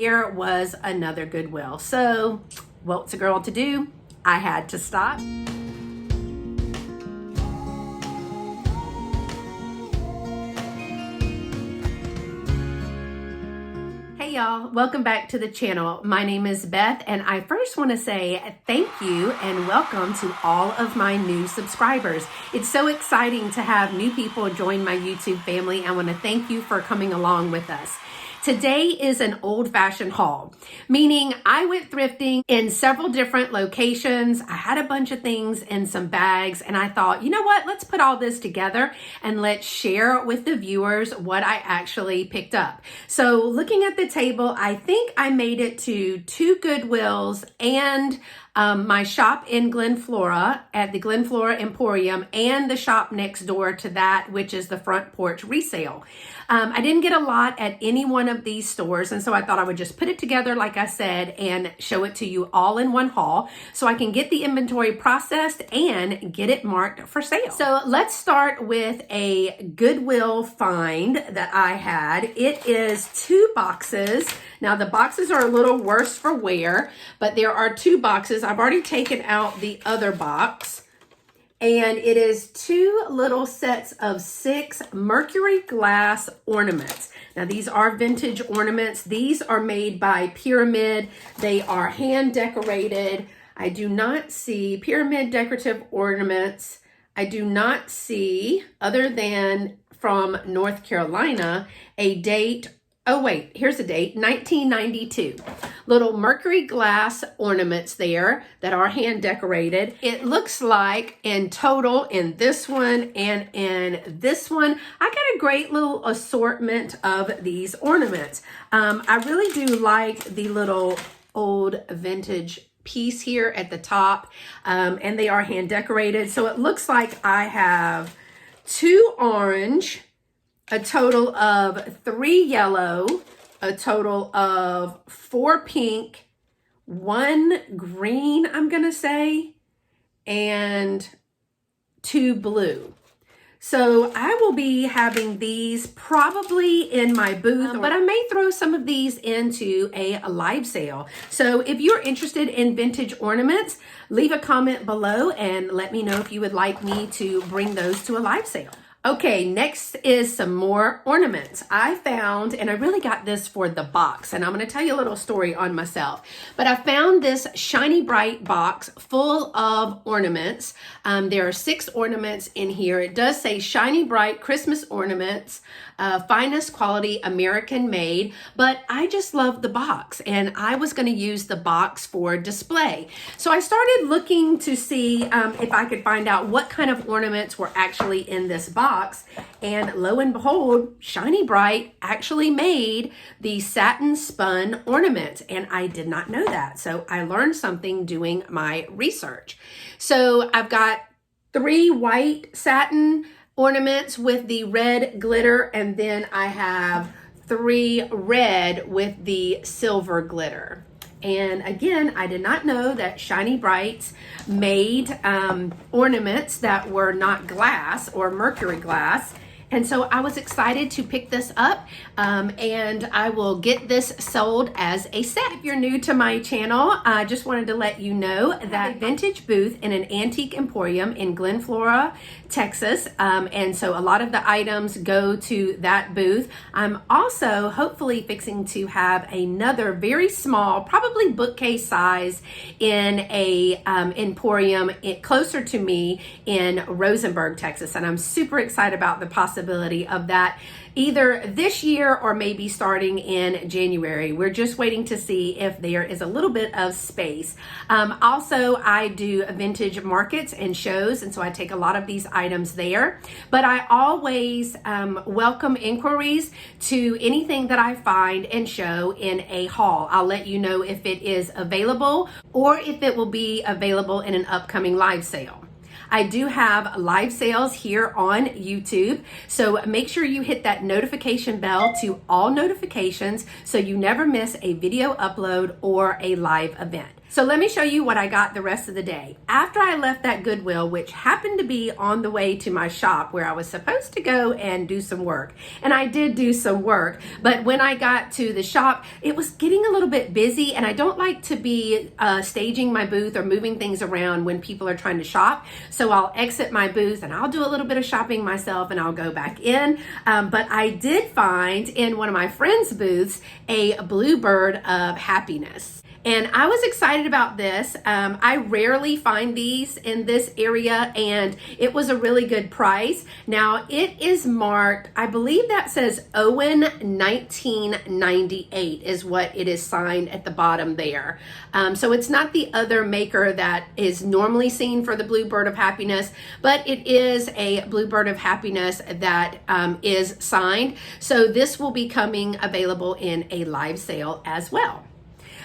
Here was another Goodwill. So what's a girl to do? I had to stop. Hey y'all, welcome back to the channel. My name is Beth, and I first want to say thank you and welcome to all of my new subscribers. It's so exciting to have new people join my YouTube family. I want to thank you for coming along with us. Today is an old-fashioned haul, meaning I went thrifting in several different locations. I had a bunch of things in some bags, and I thought, you know what, let's put all this together and let's share with the viewers what I actually picked up. So looking at the table, I think I made it to 2 Goodwills and my shop in Glen Flora at the Glen Flora Emporium and the shop next door to that, which is the Front Porch Resale. I didn't get a lot at any one of these stores, and so I thought I would just put it together, like I said, and show it to you all in one haul so I can get the inventory processed and get it marked for sale. So let's start with a Goodwill find that I had. It is 2 boxes. Now the boxes are a little worse for wear, but there are 2 boxes. I've already taken out the other box. And it is 2 little sets of 6 mercury glass ornaments. Now these are vintage ornaments. These are made by Pyramid. They are hand decorated. I do not see Pyramid decorative ornaments. I do not see, other than from North Carolina, a date. Oh wait, here's a date, 1992. Little mercury glass ornaments there that are hand decorated. It looks like in total in this one and in this one, I got a great little assortment of these ornaments. I really do like the little old vintage piece here at the top, and they are hand decorated. So it looks like I have 2 orange, a total of 3 yellow, a total of 4 pink, 1 green, I'm gonna say, and 2 blue. So I will be having these probably in my booth, but I may throw some of these into a live sale. So if you're interested in vintage ornaments, leave a comment below and let me know if you would like me to bring those to a live sale. Okay, next is some more ornaments. I found, and I really got this for the box, and I'm going to tell you a little story on myself, but I found this Shiny Bright box full of ornaments. There are 6 ornaments in here. It does say Shiny Bright Christmas ornaments, finest quality American made, but I just love the box, and I was going to use the box for display. So I started looking to see if I could find out what kind of ornaments were actually in this box. And lo and behold, Shiny Bright actually made the satin spun ornaments, and I did not know that. So I learned something doing my research. So I've got 3 white satin ornaments with the red glitter, and then I have 3 red with the silver glitter. And again, I did not know that Shiny Brights made ornaments that were not glass or mercury glass. And so I was excited to pick this up, and I will get this sold as a set. If you're new to my channel, I just wanted to let you know that vintage booth in an antique emporium in Glen Flora, Texas. And so a lot of the items go to that booth. I'm also hopefully fixing to have another very small, probably bookcase size, in a emporium closer to me in Rosenberg, Texas. And I'm super excited about the possibility of that either this year or maybe starting in January. We're just waiting to see if there is a little bit of space. Also, I do vintage markets and shows, and so I take a lot of these items there. But I always welcome inquiries to anything that I find and show in a haul. I'll let you know if it is available or if it will be available in an upcoming live sale. I do have live sales here on YouTube, so make sure you hit that notification bell to all notifications so you never miss a video upload or a live event. So let me show you what I got the rest of the day. After I left that Goodwill, which happened to be on the way to my shop where I was supposed to go and do some work. And I did do some work, but when I got to the shop, it was getting a little bit busy, and I don't like to be staging my booth or moving things around when people are trying to shop. So I'll exit my booth and I'll do a little bit of shopping myself and I'll go back in. But I did find in one of my friends' booths a Bluebird of Happiness. And I was excited about this. I rarely find these in this area, and it was a really good price. Now it is marked, I believe that says Owen 1998 is what it is signed at the bottom there. So it's not the other maker that is normally seen for the Bluebird of Happiness, but it is a Bluebird of Happiness that is signed. So this will be coming available in a live sale as well.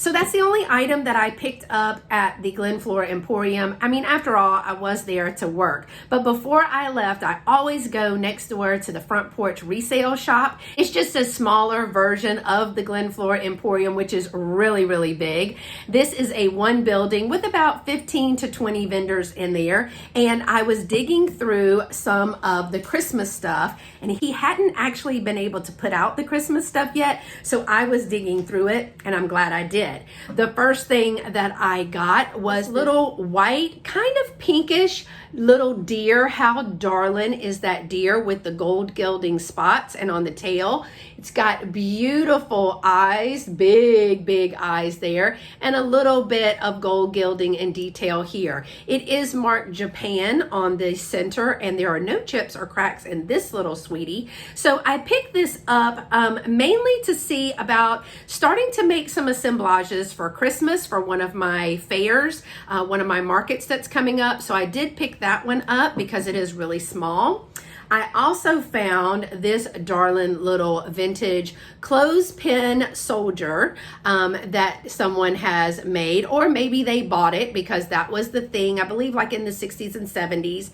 So that's the only item that I picked up at the Glen Flora Emporium. I mean, after all, I was there to work. But before I left, I always go next door to the Front Porch Resale Shop. It's just a smaller version of the Glen Flora Emporium, which is really, really big. This is a one building with about 15 to 20 vendors in there. And I was digging through some of the Christmas stuff, and he hadn't actually been able to put out the Christmas stuff yet. So I was digging through it, and I'm glad I did. The first thing that I got was little white, kind of pinkish little deer. How darling is that deer with the gold gilding spots and on the tail? It's got beautiful eyes, big eyes there, and a little bit of gold gilding and detail here. It is marked Japan on the center, and there are no chips or cracks in this little sweetie. So I picked this up mainly to see about starting to make some assemblages for Christmas for one of my fairs, one of my markets that's coming up. So I did pick that one up because it is really small. I also found this darling little vintage clothespin soldier that someone has made, or maybe they bought it because that was the thing, I believe, like in the 60s and 70s,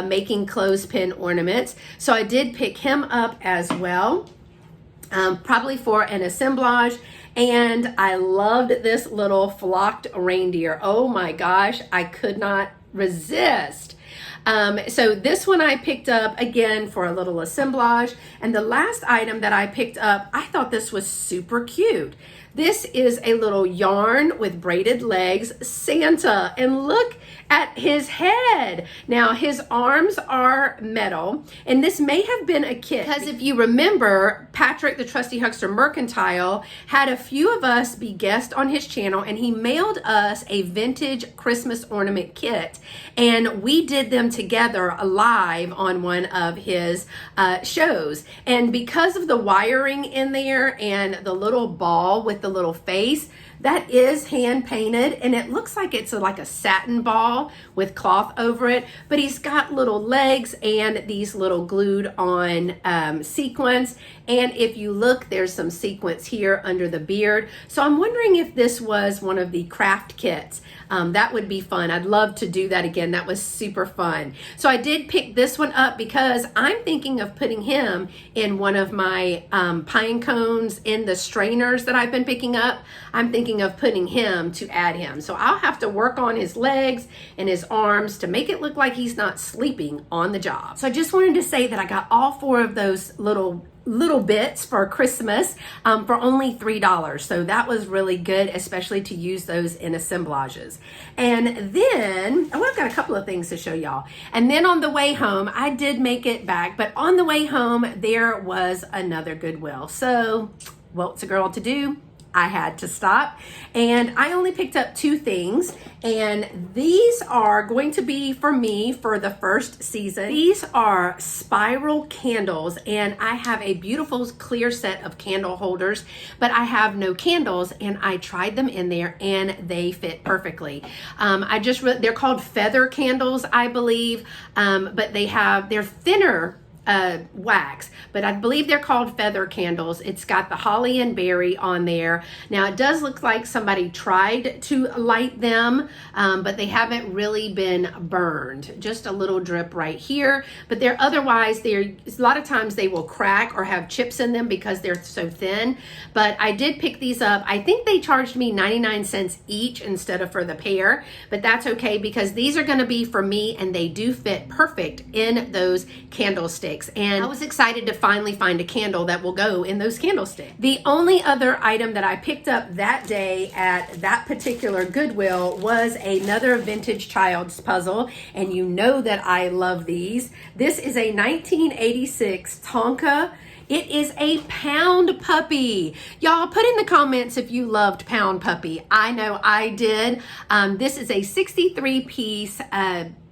making clothespin ornaments. So I did pick him up as well, probably for an assemblage. And I loved this little flocked reindeer. Oh my gosh, I could not resist. So this one I picked up again for a little assemblage. And the last item that I picked up, I thought this was super cute. This is a little yarn with braided legs Santa, and look at his head. Now his arms are metal, and this may have been a kit, because if you remember, Patrick the Trusty Huckster Mercantile had a few of us be guests on his channel, and he mailed us a vintage Christmas ornament kit, and we did them together live on one of his shows. And because of the wiring in there and the little ball with the little face, that is hand painted, and it looks like it's like a satin ball with cloth over it, but he's got little legs and these little glued on sequins. And if you look, there's some sequins here under the beard. So I'm wondering if this was one of the craft kits. That would be fun. I'd love to do that again. That was super fun. So I did pick this one up because I'm thinking of putting him in one of my pine cones in the strainers that I've been picking up. I'm thinking of putting him to add him. So I'll have to work on his legs and his arms to make it look like he's not sleeping on the job. So I just wanted to say that I got all four of those little bits for Christmas for only $3. So that was really good, especially to use those in assemblages. And then, oh, I've got a couple of things to show y'all. And then on the way home, I did make it back, but on the way home, there was another Goodwill. So what's a girl to do? I had to stop, and I only picked up two things, and these are going to be for me for the first season. These are spiral candles, and I have a beautiful clear set of candle holders, but I have no candles, and I tried them in there and they fit perfectly. They're called feather candles, I believe, but they're thinner wax, but I believe they're called feather candles. It's got the holly and berry on there. Now it does look like somebody tried to light them, but they haven't really been burned. Just a little drip right here, but they're otherwise, a lot of times they will crack or have chips in them because they're so thin. But I did pick these up. I think they charged me 99 cents each instead of for the pair, but that's okay because these are going to be for me and they do fit perfect in those candlesticks. And I was excited to finally find a candle that will go in those candlesticks. The only other item that I picked up that day at that particular Goodwill was another vintage child's puzzle, and you know that I love these. This is a 1986 Tonka. It is a Pound Puppy. Y'all put in the comments if you loved Pound Puppy. I know I did. This is a 63-piece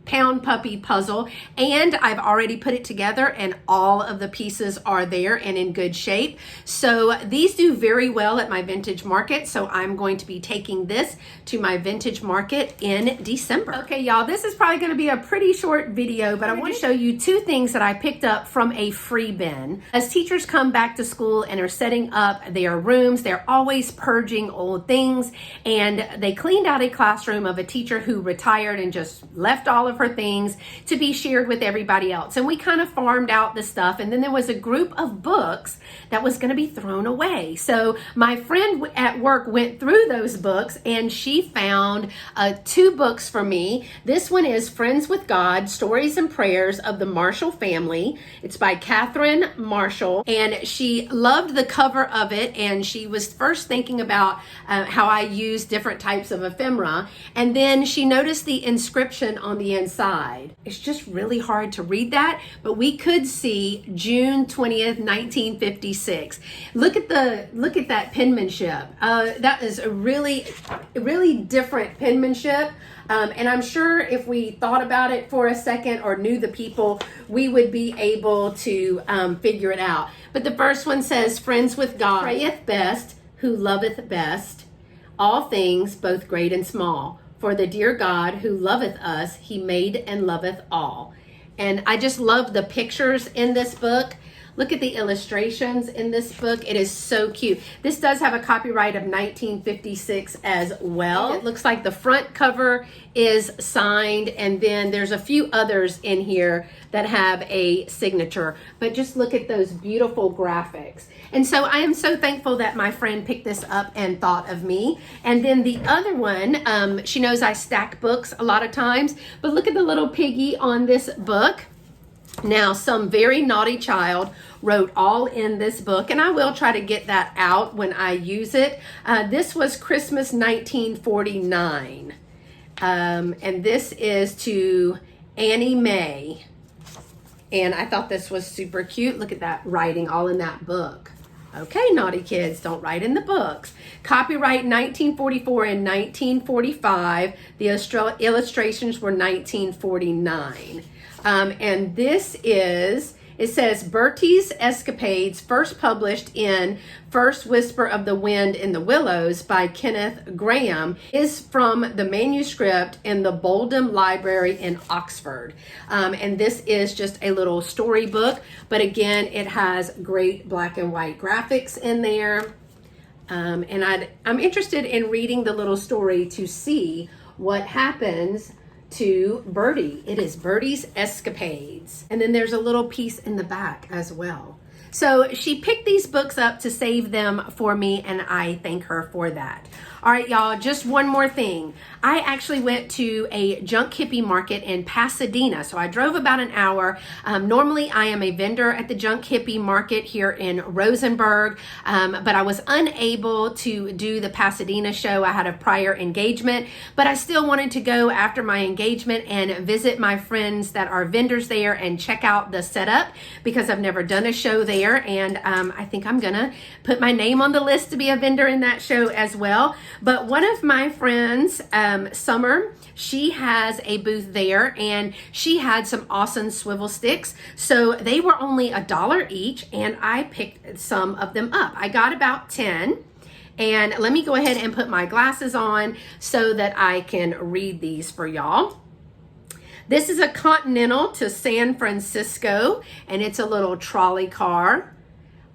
Pound Puppy puzzle, and I've already put it together and all of the pieces are there and in good shape. So these do very well at my vintage market, so I'm going to be taking this to my vintage market in December. Okay, y'all, this is probably going to be a pretty short video, but I want to show you two things that I picked up from a free bin. As teachers come back to school and are setting up their rooms, they're always purging old things, and they cleaned out a classroom of a teacher who retired and just left all of her things to be shared with everybody else. And we kind of farmed out the stuff, and then there was a group of books that was going to be thrown away. So my friend at work went through those books and she found two books for me. This one is Friends with God, Stories and Prayers of the Marshall Family. It's by Catherine Marshall, and she loved the cover of it, and she was first thinking about how I use different types of ephemera, and then she noticed the inscription on the inside. It's just really hard to read that, but we could see June 20th, 1956. Look at that penmanship. That is a really different penmanship. And I'm sure if we thought about it for a second or knew the people, we would be able to figure it out. But the first one says, Friends with God, prayeth best, who loveth best, all things, both great and small. For the dear God who loveth us, he made and loveth all. And I just love the pictures in this book. Look at the illustrations in this book. It is so cute. This does have a copyright of 1956 as well. It looks like the front cover is signed, and then there's a few others in here that have a signature. But just look at those beautiful graphics. And so I am so thankful that my friend picked this up and thought of me. And then the other one, she knows I stack books a lot of times, but look at the little piggy on this book. Now, some very naughty child wrote all in this book, and I will try to get that out when I use it. This was Christmas 1949, and this is to Annie Mae, and I thought this was super cute. Look at that writing all in that book. Okay, naughty kids, don't write in the books. Copyright 1944 and 1945. The illustrations were 1949. And this is, it says, Bertie's Escapades, first published in First Whisper of the Wind in the Willows by Kenneth Grahame, is from the manuscript in the Boldham Library in Oxford. And this is just a little storybook, but again, it has great black and white graphics in there. And I'm interested in reading the little story to see what happens to Bertie. It is Bertie's Escapades. And then there's a little piece in the back as well. So she picked these books up to save them for me, and I thank her for that. All right, y'all, just one more thing. I actually went to a junk hippie market in Pasadena. So I drove about an hour. Normally I am a vendor at the junk hippie market here in Rosenberg, but I was unable to do the Pasadena show. I had a prior engagement, but I still wanted to go after my engagement and visit my friends that are vendors there and check out the setup because I've never done a show there. And I think I'm gonna put my name on the list to be a vendor in that show as well. But one of my friends, Summer, she has a booth there, and she had some awesome swivel sticks. So they were only $1 each, and I picked some of them up. I got about 10. And let me go ahead and put my glasses on so that I can read these for y'all. This is a Continental to San Francisco, and it's a little trolley car.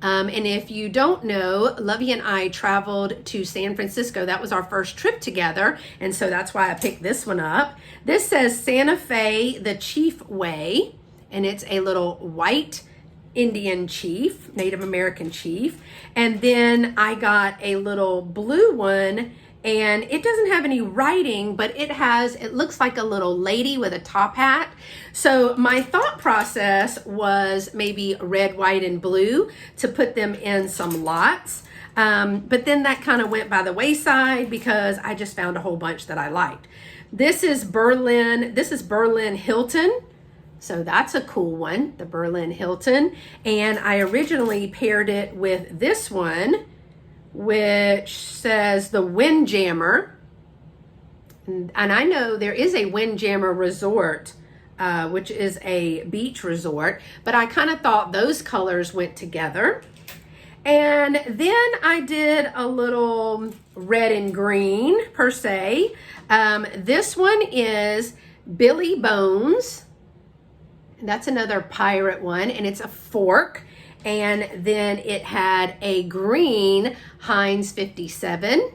And if you don't know, Lovey and I traveled to San Francisco. That was our first trip together, and so that's why I picked this one up. This says Santa Fe, the Chief Way, and it's a little white Indian chief, Native American chief. And then I got a little blue one, and it doesn't have any writing, but it looks like a little lady with a top hat. So my thought process was maybe red, white, and blue to put them in some lots. But then that kind of went by the wayside because I just found a whole bunch that I liked. This is Berlin Hilton. So that's a cool one, the Berlin Hilton. And I originally paired it with this one, which says the Windjammer. And I know there is a Windjammer resort, which is a beach resort, but I kind of thought those colors went together. And then I did a little red and green per se. This one is Billy Bones. That's another pirate one, and it's a fork. And then it had a green Heinz 57.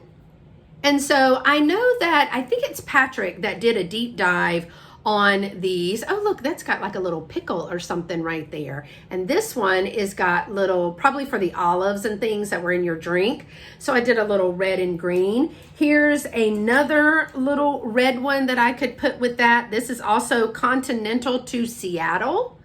And so I know that, I think it's Patrick that did a deep dive on these. Oh, look, that's got like a little pickle or something right there. And this one is got little, probably for the olives and things that were in your drink. So I did a little red and green. Here's another little red one that I could put with that. This is also Continental to Seattle.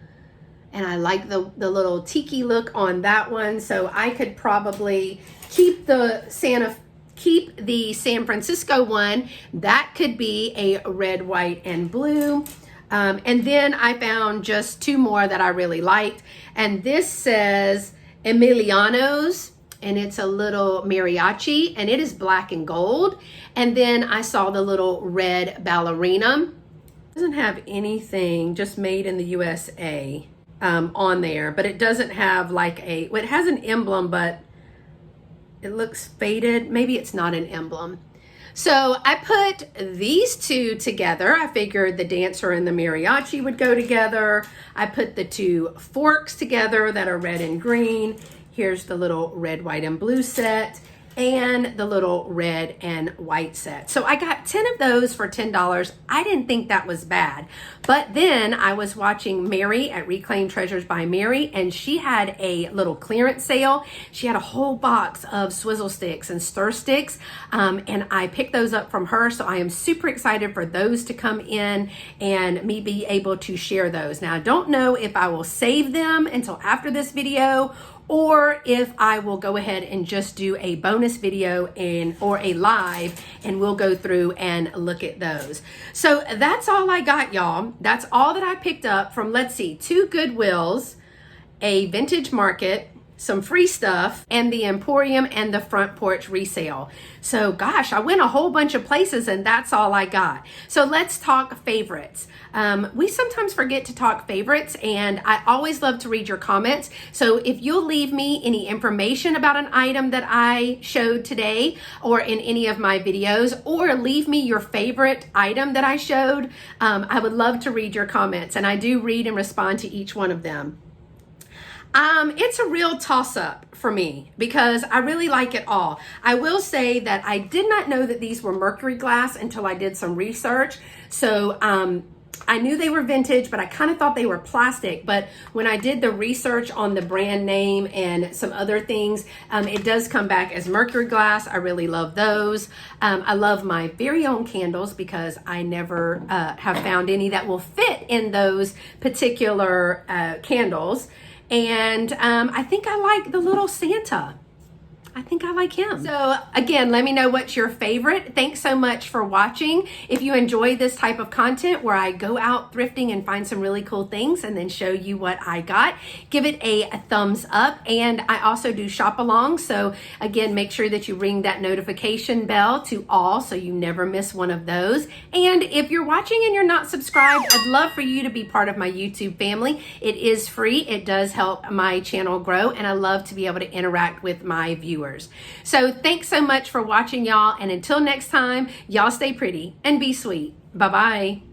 And I like the little tiki look on that one. So I could probably keep the San Francisco one. That could be a red, white, and blue. And then I found just two more that I really liked. And this says Emiliano's, and it's a little mariachi, and it is black and gold. And then I saw the little red ballerina. It doesn't have anything, just made in the USA on there, but it doesn't have like well, it has an emblem, but it looks faded. Maybe it's not an emblem. So I put these two together. I figured the dancer and the mariachi would go together. I put the two forks together that are red and green. Here's the little red, white, and blue set, and the little red and white set. So I got 10 of those for $10. I didn't think that was bad. But then I was watching Mary at Reclaimed Treasures by Mary, and she had a little clearance sale. She had a whole box of swizzle sticks and stir sticks, and I picked those up from her. So I am super excited for those to come in and me be able to share those. Now, I don't know if I will save them until after this video, or if I will go ahead and just do a bonus video or a live, and we'll go through and look at those. So that's all I got, y'all. That's all that I picked up from, let's see, 2 Goodwills, a Vintage Market, some free stuff, and the Emporium and the Front Porch resale. So gosh, I went a whole bunch of places and that's all I got. So let's talk favorites. We sometimes forget to talk favorites, and I always love to read your comments. So if you'll leave me any information about an item that I showed today or in any of my videos, or leave me your favorite item that I showed, I would love to read your comments, and I do read and respond to each one of them. It's a real toss-up for me because I really like it all. I will say that I did not know that these were mercury glass until I did some research. So I knew they were vintage, but I kind of thought they were plastic. But when I did the research on the brand name and some other things, it does come back as mercury glass. I really love those. I love my very own candles because I never have found any that will fit in those particular candles. And I think I like the little Santa. I think I like him. So again, let me know what's your favorite. Thanks so much for watching. If you enjoy this type of content where I go out thrifting and find some really cool things and then show you what I got, give it a thumbs up. And I also do shop along. So again, make sure that you ring that notification bell to all so you never miss one of those. And if you're watching and you're not subscribed, I'd love for you to be part of my YouTube family. It is free. It does help my channel grow, and I love to be able to interact with my viewers. So thanks so much for watching, y'all, and until next time, y'all stay pretty and be sweet. Bye-bye.